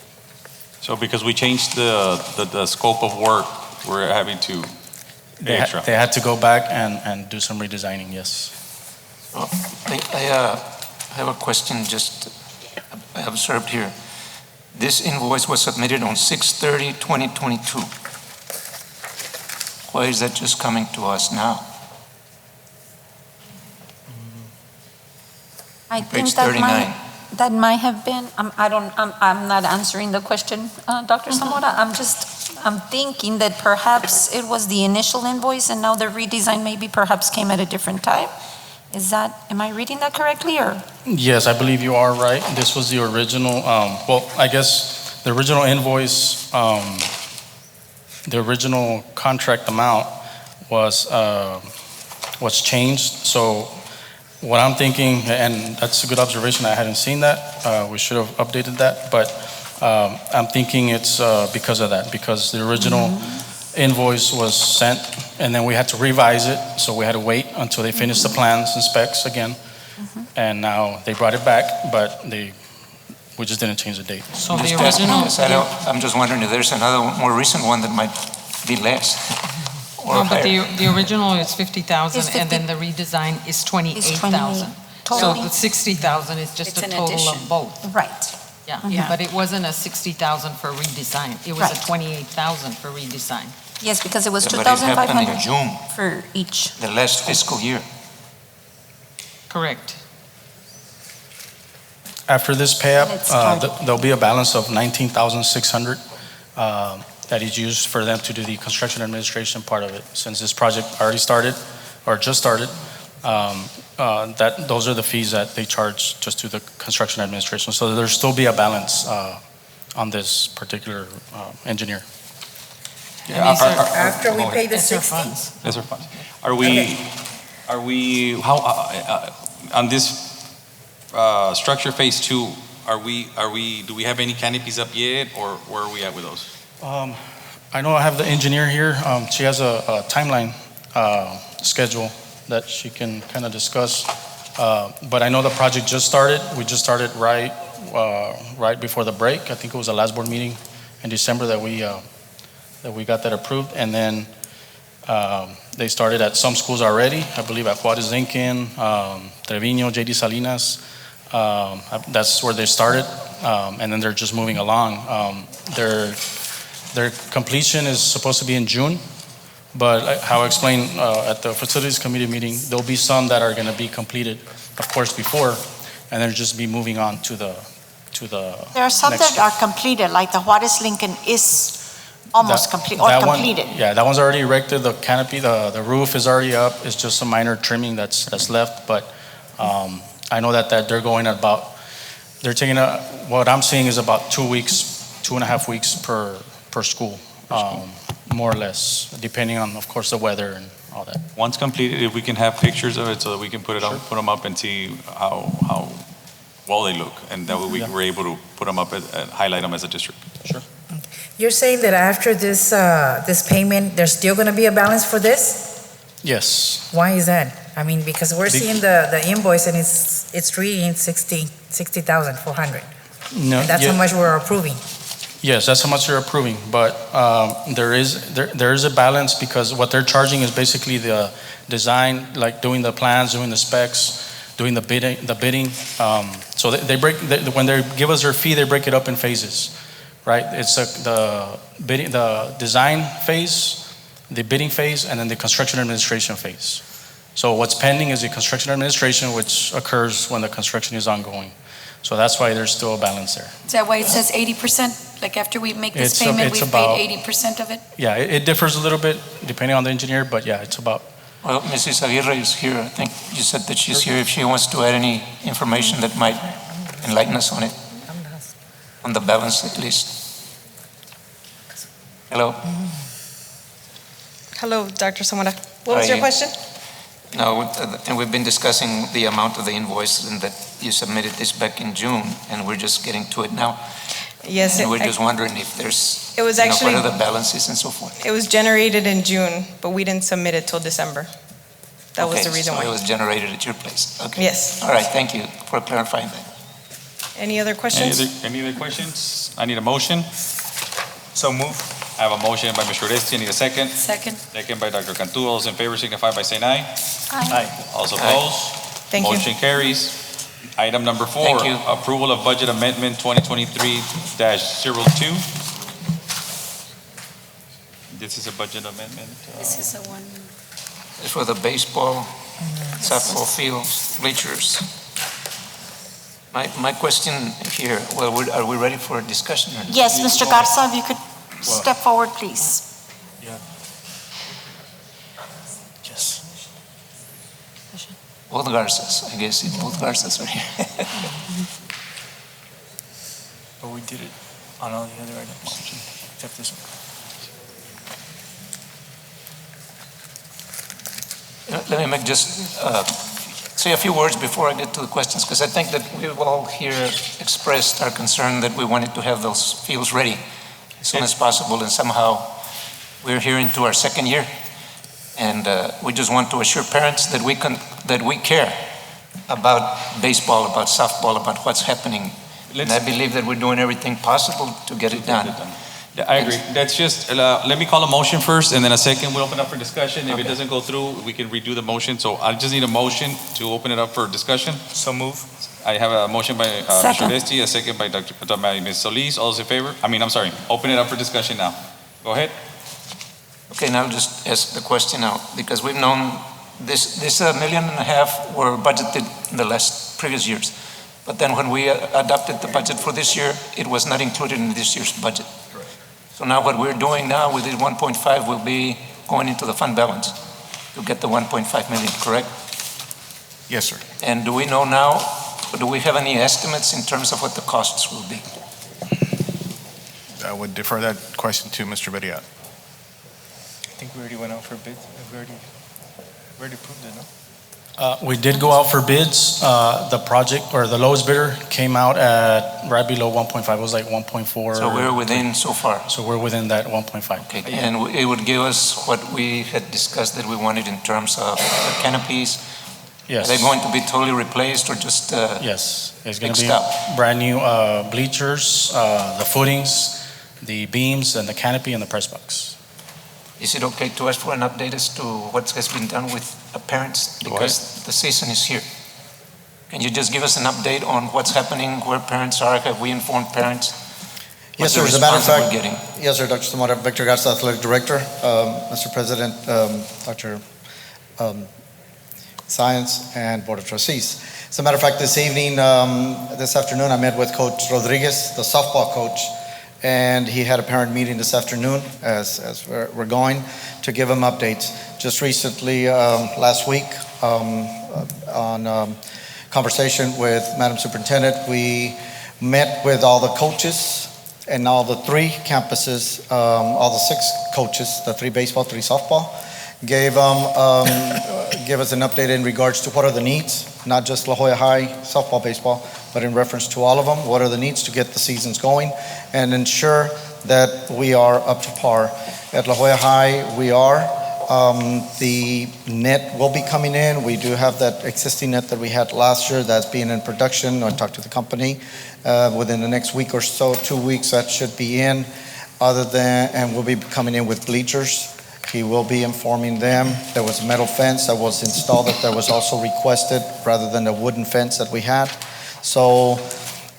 So because we changed the scope of work, we're having to pay extra.
They had to go back and do some redesigning, yes.
I have a question just I observed here. This invoice was submitted on 6/30/2022. Why is that just coming to us now?
I
Page
think that
39.
that might have been, I'm not answering the question, Dr. Zamora. I'm thinking that perhaps it was the initial invoice and now the redesign maybe perhaps came at a different time. Am I reading that correctly or?
Yes, I believe you are right. This was the original, well, I guess the original invoice, the original contract amount was changed. So what I'm thinking, and that's a good observation, I hadn't seen that. We should have updated that, but I'm thinking it's because of that, because the original invoice was sent and then we had to revise it. So we had to wait until they finished the plans and specs again. And now they brought it back, but we just didn't change the date.
So the original.
I'm just wondering if there's another more recent one that might be less.
No, but the original is 50,000 and then the redesign is 28,000. So the 60,000 is just a total of both.
Right.
Yeah, but it wasn't a 60,000 for redesign. It was a
Right.
28,000 for redesign.
Yes, because it was
But it happened
2,500
in June,
for each.
the last fiscal year.
Correct.
After this pay-up,
And it started.
there'll be a balance of 19,600 that is used for them to do the construction administration part of it. Since this project already started, or just started, those are the fees that they charge just to the construction administration. So there'll still be a balance on this particular engineer.
After we pay the
These are
60?
funds. These are funds. Are we, how, on this structure phase 2, do we have any canopies up yet, or where are we at with those?
I know I have the engineer here. She has a timeline schedule that she can kind of discuss. But I know the project just started. We just started right before the break. I think it was the last board meeting in December that we got that approved. And then they started at some schools already. I believe at Juarez Lincoln, Trevino, JD Salinas. That's where they started. And then they're just moving along. Their completion is supposed to be in June, but how I explained at the facilities committee meeting, there'll be some that are going to be completed, of course, before, and then just be moving on to the.
There are some
next
that are completed, like the Juarez Lincoln is almost complete or
that one-
completed.
Yeah, that one's already erected. The canopy, the roof is already up. It's just some minor trimming that's left. But I know that they're going at about. They're taking what I'm seeing is about 2 weeks, 2.5 weeks per school, more or less, depending on, of course, the weather and all that.
Once completed, if we can have pictures of it so that we can put them up and see how well they look, and that way we're able to put them up and highlight them as a district.
Sure.
You're saying that after this payment, there's still going to be a balance for this?
Yes.
Why is that? I mean, because we're seeing the invoice and it's reading 60,400.
No,
And that's how much we're approving.
Yes, that's how much they're approving, but there is a balance because what they're charging is basically the design, like doing the plans, doing the specs, doing the bidding. So when they give us their fee, they break it up in phases, right? It's the design phase, the bidding phase, and then the construction administration phase. So what's pending is the construction administration, which occurs when the construction is ongoing. So that's why there's still a balance there.
Is that why it says 80%? Like after we make this payment, we've paid 80% of it?
Yeah, it differs a little bit depending on the engineer, but yeah, it's about.
Well, Mrs. Aguirre is here. I think you said that she's here if she wants to add any information that might enlighten us on it, on the balance at least. Hello?
Hello, Dr. Zamora. What was
Hi.
your question?
No, and we've been discussing the amount of the invoice and that you submitted this back in June, and we're just getting to it now.
Yes.
And we're just wondering if there's,
It was
what
actually,
are the balances and so forth.
it was generated in June, but we didn't submit it till December. That was the reason
So it
why.
was generated at your place. Okay.
Yes.
All right, thank you for clarifying that.
Any other questions?
Any other questions? I need a motion. So move. I have a motion by Mr. Oresti. I need a second.
Second.
Second by Dr. Cantu. All those in favor signify by saying aye.
Aye.
All those opposed?
Thank you.
Motion carries. Item number 4,
Thank you.
approval of budget amendment 2023-02. This is a budget amendment.
This is a one.
It's for the baseball, softball fields, bleachers. My question here, well, are we ready for a discussion? or-
Yes, Mr. Garza, if you could step forward, please.
Yes.
Both Garzas, I guess, both Garzas are here.
But we did it on all the other items, except this one.
Let me make just say a few words before I get to the questions, because I think that we've all here expressed our concern that we wanted to have those fields ready as soon as possible, and somehow we're here into our second year. And we just want to assure parents that we care about baseball, about softball, about what's happening. And I believe that we're doing everything possible to get it done.
I agree. That's just, let me call a motion first, and then a second, we'll open up for discussion. If it doesn't go through, we can redo the motion. So I just need a motion to open it up for discussion.
So move.
I have a motion by Mr.
Second.
LJISD, a second by Ms. Solis. All those in favor? I'm sorry. Open it up for discussion now. Go ahead.
Okay, now just ask the question now, because we've known this $1.5 million were budgeted in the previous years. But then when we adopted the budget for this year, it was not included in this year's budget. So now what we're doing now with this 1.5 will be going into the fund balance to get the 1.5 million, correct?
Yes, sir.
And do we know now, or do we have any estimates in terms of what the costs will be?
I would defer that question to Mr. Bediat.
I think we already went out for bids. We already approved it, no?
We did go out for bids. The project, or the lowest bidder came out at right below 1.5. It was like 1.4.
So we're within so far.
So we're within that 1.5.
Okay, and it would give us what we had discussed that we wanted in terms of the canopies.
Yes.
Are they going to be totally replaced or just
Yes, it's going to
fixed
be
up?
brand new bleachers, the footings, the beams, and the canopy and the press box.
Is it okay to ask for an update as to what has been done with parents? Because the season is here. Can you just give us an update on what's happening, where parents are? Have we informed parents?
Yes, sir. As a matter of fact,
getting?
yes, sir, Dr. Zamora, Victor Garza, Athletic Director. Mr. President, Dr. Science, and Board of Trustees. As a matter of fact, this evening, this afternoon, I met with Coach Rodriguez, the softball coach, and he had a parent meeting this afternoon as we're going to give him updates. Just recently, last week, on conversation with Madam Superintendent, we met with all the coaches and all the 3 campuses, all the 6 coaches, the 3 baseball, 3 softball, give us an update in regards to what are the needs, not just La Jolla High softball, baseball, but in reference to all of them. What are the needs to get the seasons going and ensure that we are up to par. At La Jolla High, we are. The net will be coming in. We do have that existing net that we had last year that's being in production. I talked to the company within the next week or so, 2 weeks, that should be in. And we'll be coming in with bleachers. He will be informing them. There was a metal fence that was installed that was also requested rather than the wooden fence that we had. So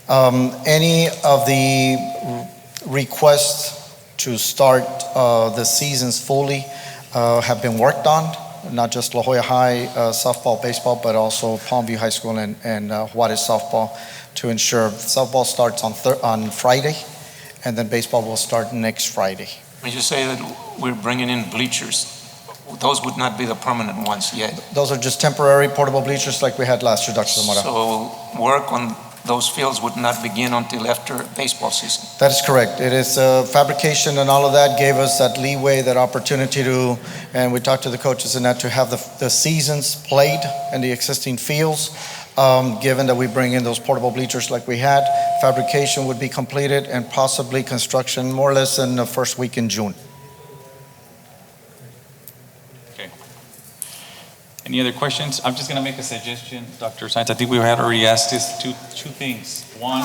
any of the requests to start the seasons fully have been worked on, not just La Jolla High softball, baseball, but also Palmview High School and Juarez softball, to ensure softball starts on Friday, and then baseball will start next Friday.
When you say that we're bringing in bleachers, those would not be the permanent ones yet.
Those are just temporary portable bleachers like we had last year, Dr. Zamora.
So work on those fields would not begin until after baseball season.
That is correct. It is fabrication and all of that gave us that leeway, that opportunity to, and we talked to the coaches and that, to have the seasons played in the existing fields. Given that we bring in those portable bleachers like we had, fabrication would be completed and possibly construction more or less in the first week in June.
Okay. Any other questions? I'm just going to make a suggestion, Dr. Science. I think we had already asked this two things. One,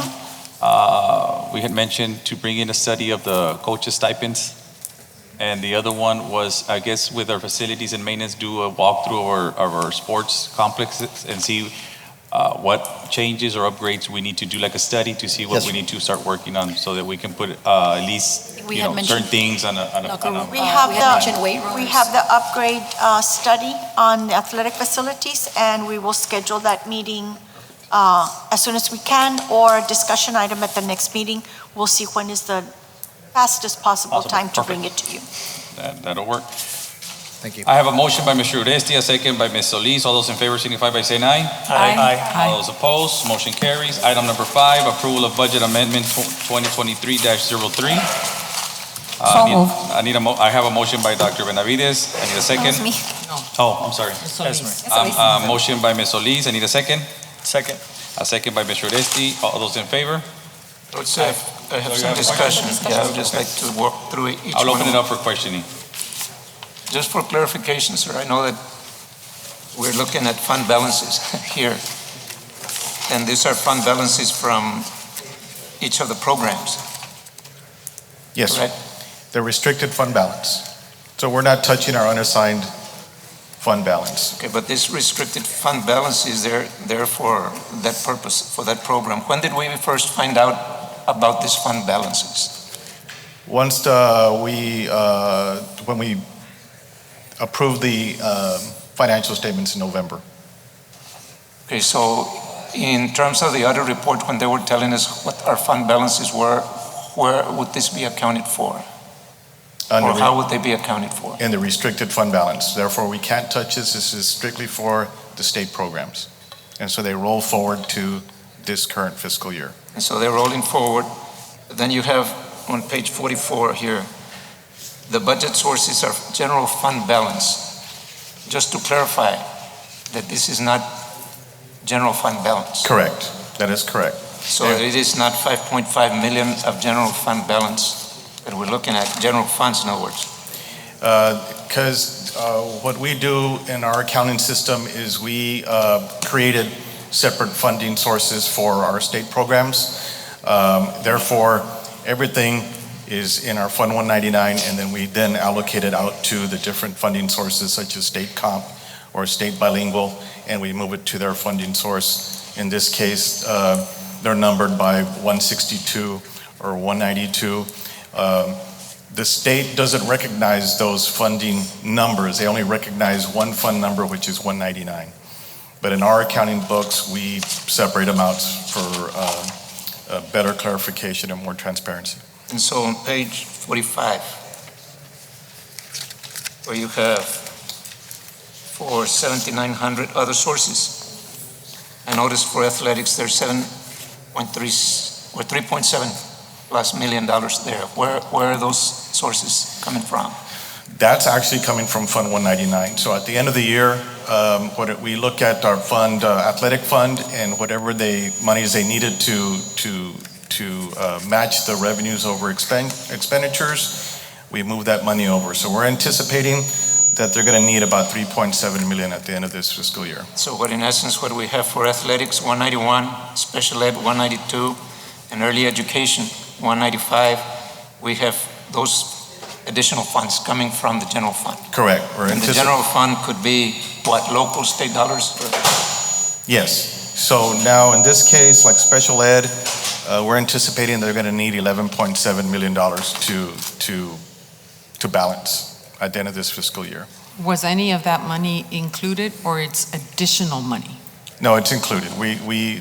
we had mentioned to bring in a study of the coaches' stipends. And the other one was, I guess, with our facilities and maintenance, do a walkthrough of our sports complexes and see what changes or upgrades we need to do, like a study to see what
Yes,
we
sir.
need to start working on so that we can put at least,
We
you
had
know, certain
mentioned
things on a.
We have
had mentioned weight
we
rooms.
have the upgrade study on the athletic facilities, and we will schedule that meeting as soon as we can, or a discussion item at the next meeting. We'll see when is the fastest possible time to bring it to you.
That'll work.
Thank you.
I have a motion by Mr. Uresti, a second by Ms. Solis. All those in favor signify by saying aye.
Aye.
All those opposed, motion carries. Item number 5, approval of budget amendment 2023-03.
So moved.
I have a motion by Dr. Benavides. I need a second.
That was me.
Oh, I'm sorry. Motion by Ms. Solis. I need a second.
Second.
A second by Mr. Uresti. All those in favor?
I have some discussion. Yeah, I would just like to walk through each one.
I'll open it up for questioning.
Just for clarification, sir, I know that we're looking at fund balances here. And these are fund balances from each of the programs.
Yes, sir.
Correct?
The restricted fund balance. So we're not touching our unassigned fund balance.
Okay, but this restricted fund balance is there for that purpose, for that program. When did we first find out about these fund balances?
Once when we approved the financial statements in November.
Okay, so in terms of the audit report, when they were telling us what our fund balances were, where would this be accounted for? Or how would they be accounted for?
In the restricted fund balance. Therefore, we can't touch this. This is strictly for the state programs. And so they roll forward to this current fiscal year.
And so they're rolling forward. Then you have on page 44 here, the budget sources are general fund balance. Just to clarify that this is not general fund balance.
Correct. That is correct.
So it is not 5.5 million of general fund balance that we're looking at, general funds in other words.
Because what we do in our accounting system is we created separate funding sources for our state programs. Therefore, everything is in our Fund 199, and then we then allocate it out to the different funding sources such as state comp or state bilingual, and we move it to their funding source. In this case, they're numbered by 162 or 192. The state doesn't recognize those funding numbers. They only recognize one fund number, which is 199. But in our accounting books, we separate them out for better clarification and more transparency.
And so on page 45, where you have for 7,900 other sources, I noticed for athletics there's 7.3 or 3.7 plus $1 million there. Where are those sources coming from?
That's actually coming from Fund 199. So at the end of the year, we look at our fund, athletic fund, and whatever monies they needed to match the revenues over expenditures, we move that money over. So we're anticipating that they're going to need about 3.7 million at the end of this fiscal year.
So in essence, what we have for athletics, 191, special ed, 192, and early education, 195, we have those additional funds coming from the general fund.
Correct.
And the general fund could be what, local, state dollars?
Yes. So now in this case, like special ed, we're anticipating they're going to need $11.7 million to balance at the end of this fiscal year.
Was any of that money included, or it's additional money?
No, it's included.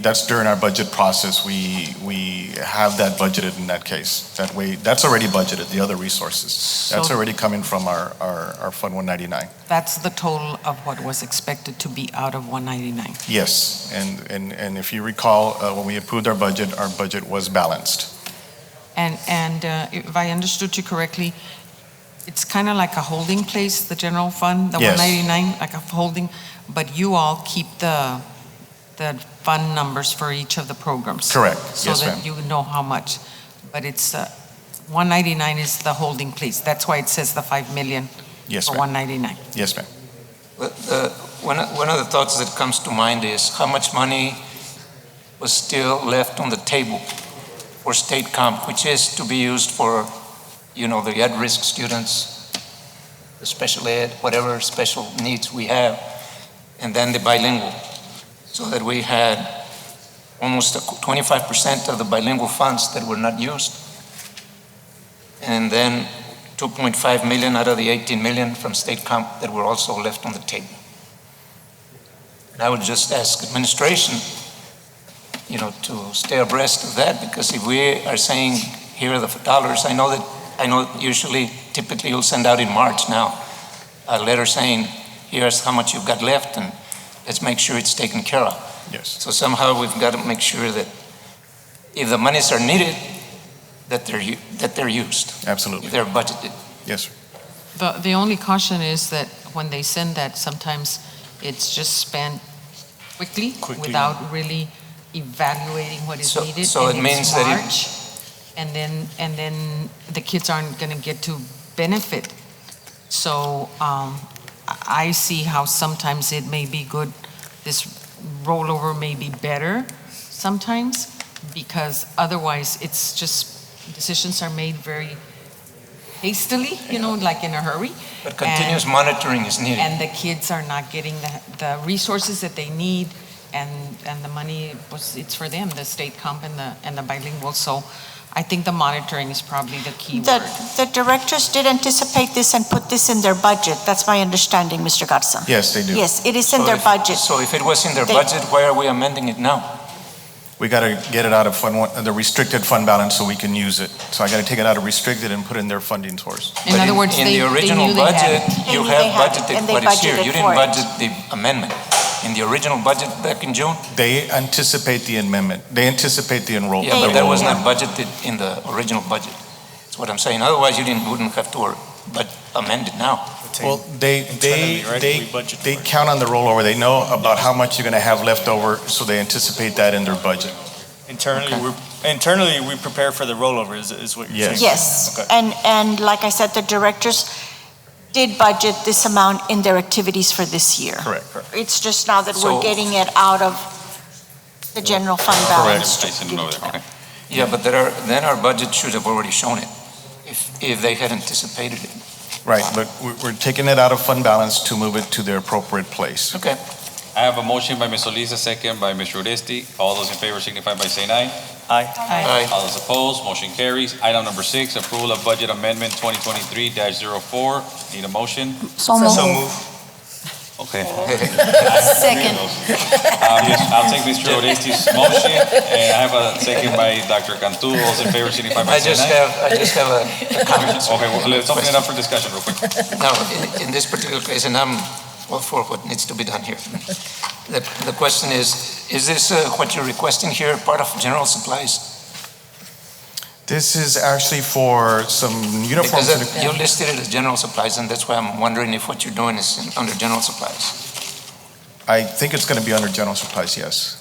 That's during our budget process. We have that budgeted in that case. That way, that's already budgeted, the other resources. That's already coming from our Fund 199.
That's the total of what was expected to be out of 199?
Yes, and if you recall, when we approved our budget was balanced.
And if I understood you correctly, it's kind of like a holding place, the general fund, the
Yes.
199, like a holding, but you all keep the fund numbers for each of the programs.
Correct.
So
Yes,
that
ma'am.
you know how much, but it's 199 is the holding place. That's why it says the 5 million
Yes,
for
ma'am.
199.
Yes, ma'am.
One of the thoughts that comes to mind is how much money was still left on the table for state comp, which is to be used for, the at-risk students, the special ed, whatever special needs we have, and then the bilingual. so that we had almost 25% of the bilingual funds that were not used. And then 2.5 million out of the 18 million from state comp that were also left on the table. And I would just ask administration, to stay abreast of that, because if we are saying here are the dollars, I know usually, typically you'll send out in March now a letter saying here's how much you've got left and let's make sure it's taken care of.
Yes.
So somehow we've got to make sure that if the monies are needed, that they're used.
Absolutely.
If they're budgeted.
Yes, sir.
The only caution is that when they send that, sometimes it's just spent quickly without really evaluating what is needed.
So
and
it
it's
means that
March, and then the kids aren't going to get to benefit. So I see how sometimes it may be good, this rollover may be better sometimes, because otherwise it's just, decisions are made very hastily, like in a hurry.
But continuous monitoring is needed.
And the kids are not getting the resources that they need, and the money it's for them, the state comp and the bilingual. So I think the monitoring is probably the key word.
The directors did anticipate this and put this in their budget. That's my understanding, Mr. Garza.
Yes, they do.
Yes, it is in their budget.
So if it was in their budget, why are we amending it now?
We got to get it out of the restricted fund balance so we can use it. So I got to take it out of restricted and put it in their funding source.
In other words,
in
they
the original
knew they had
budget,
it.
you have budgeted what is here. You didn't budget the amendment. In the original budget back in June?
They anticipate the amendment. They anticipate the enrollment.
Yeah, but that was not budgeted in the original budget. That's what I'm saying. Otherwise, you wouldn't have to amend it now.
Well, they count on the rollover. They know about how much you're going to have left over, so they anticipate that in their budget.
Internally, we prepare for the rollover, is what you're saying?
Yes,
Okay.
and like I said, the directors did budget this amount in their activities for this year.
Correct.
It's just now that we're
So-
getting it out of the general fund balance.
Yeah, but then our budget should have already shown it, if they had anticipated it.
Right, but we're taking it out of fund balance to move it to their appropriate place.
Okay.
I have a motion by Ms. Solis, a second by Mr. Oresti. All those in favor signify by saying aye.
Aye.
Aye.
All those opposed, motion carries. Item number 6, approval of budget amendment 2023-04. Need a motion?
So moved.
Okay.
Second.
I'll take Mr. Oresti's motion, and I have a second by Dr. Cantu. All those in favor signify by
I
saying
just
aye.
have a comment.
Okay, well, let's open it up for discussion real quick.
Now, in this particular case, and I'm all for what needs to be done here. The question is this what you're requesting here, part of general supplies?
This is actually for some uniforms.
Because you listed it as general supplies, and that's why I'm wondering if what you're doing is under general supplies.
I think it's going to be under general supplies, yes.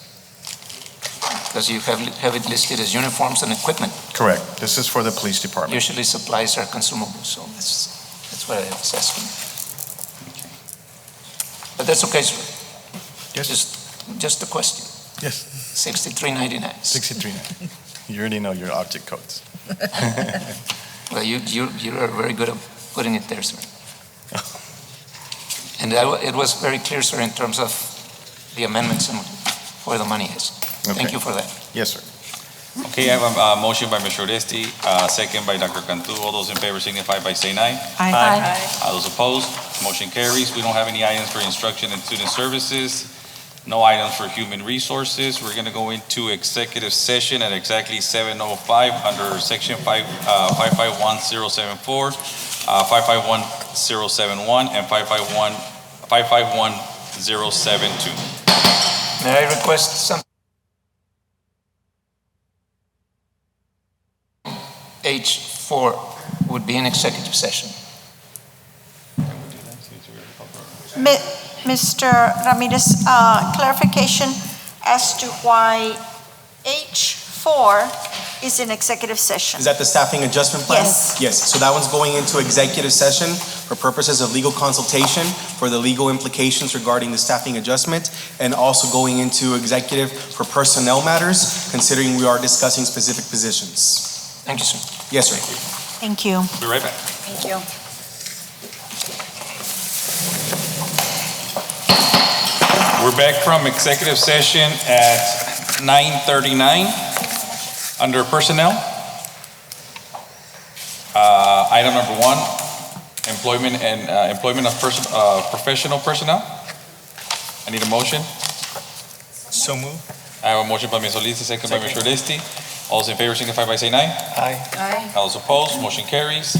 Because you have it listed as uniforms and equipment.
Correct. This is for the police department.
Usually supplies are consumable, so that's what I was asking. But that's okay, sir.
Yes.
Just a question.
Yes.
6399.
63. You already know your object codes.
Well, you are very good at putting it there, sir. And it was very clear, sir, in terms of the amendments and where the money is. Thank you for that.
Yes, sir.
Okay, I have a motion by Mr. Oresti, second by Dr. Cantu. All those in favor signify by saying aye.
Aye.
All those opposed, motion carries. We don't have any items for instruction and student services. No items for human resources. We're going to go into executive session at exactly 7:05 under section 551074, 551071, and 551072.
May I request some? H4 would be an executive session.
Mr. Ramirez, clarification as to why H4 is in executive session.
Is that the staffing adjustment plan?
Yes.
Yes, so that one's going into executive session for purposes of legal consultation for the legal implications regarding the staffing adjustment, and also going into executive for personnel matters, considering we are discussing specific positions.
Thank you, sir.
Yes, sir.
Thank you.
Be right back.
Thank you.
We're back from executive session at 9:39. Under personnel, item number 1, employment of professional personnel. I need a motion.
So moved.
I have a motion by Ms. Solis, a second by Mr. Listi. All those in favor signify by saying aye.
Aye.
All those opposed, motion carries.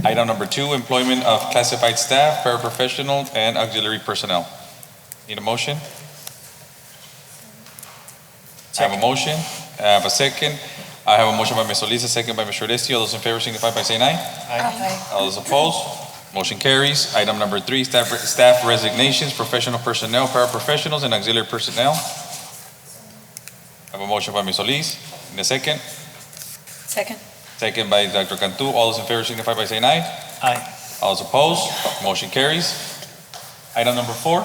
Item number 2, employment of classified staff, paraprofessional, and auxiliary personnel. Need a motion? I have a motion. I have a second. I have a motion by Ms. Solis, a second by Mr. Listi. All those in favor signify by saying aye.
Aye.
All those opposed, motion carries. Item number 3, staff resignations, professional personnel, paraprofessionals, and auxiliary personnel. I have a motion by Ms. Solis. In a second.
Second.
Second by Dr. Cantu. All those in favor signify by saying aye.
Aye.
All those opposed, motion carries. Item number 4,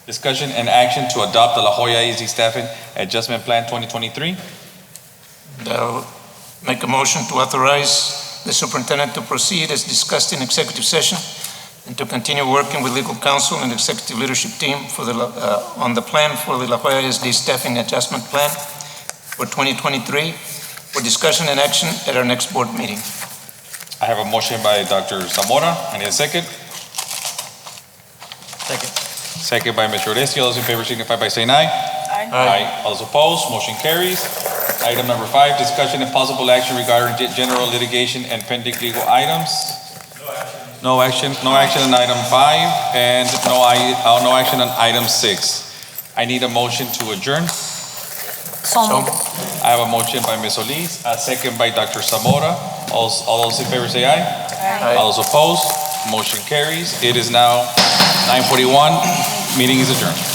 discussion and action to adopt the La Jolla ISD Staffing Adjustment Plan 2023.
I'll make a motion to authorize the superintendent to proceed as discussed in executive session and to continue working with legal counsel and executive leadership team for on the plan for the La Jolla ISD Staffing Adjustment Plan for 2023 for discussion and action at our next board meeting.
I have a motion by Dr. Zamora. I need a second.
Second.
Second by Mr. Orestes. All those in favor signify by saying aye.
Aye.
All those opposed, motion carries. Item number 5, discussion and possible action regarding general litigation and pending legal items. No action on item 5, and no action on item 6. I need a motion to adjourn.
So moved.
I have a motion by Ms. Solis, a second by Dr. Zamora. All those in favor say aye.
Aye.
All those opposed, motion carries. It is now 9:41. Meeting is adjourned.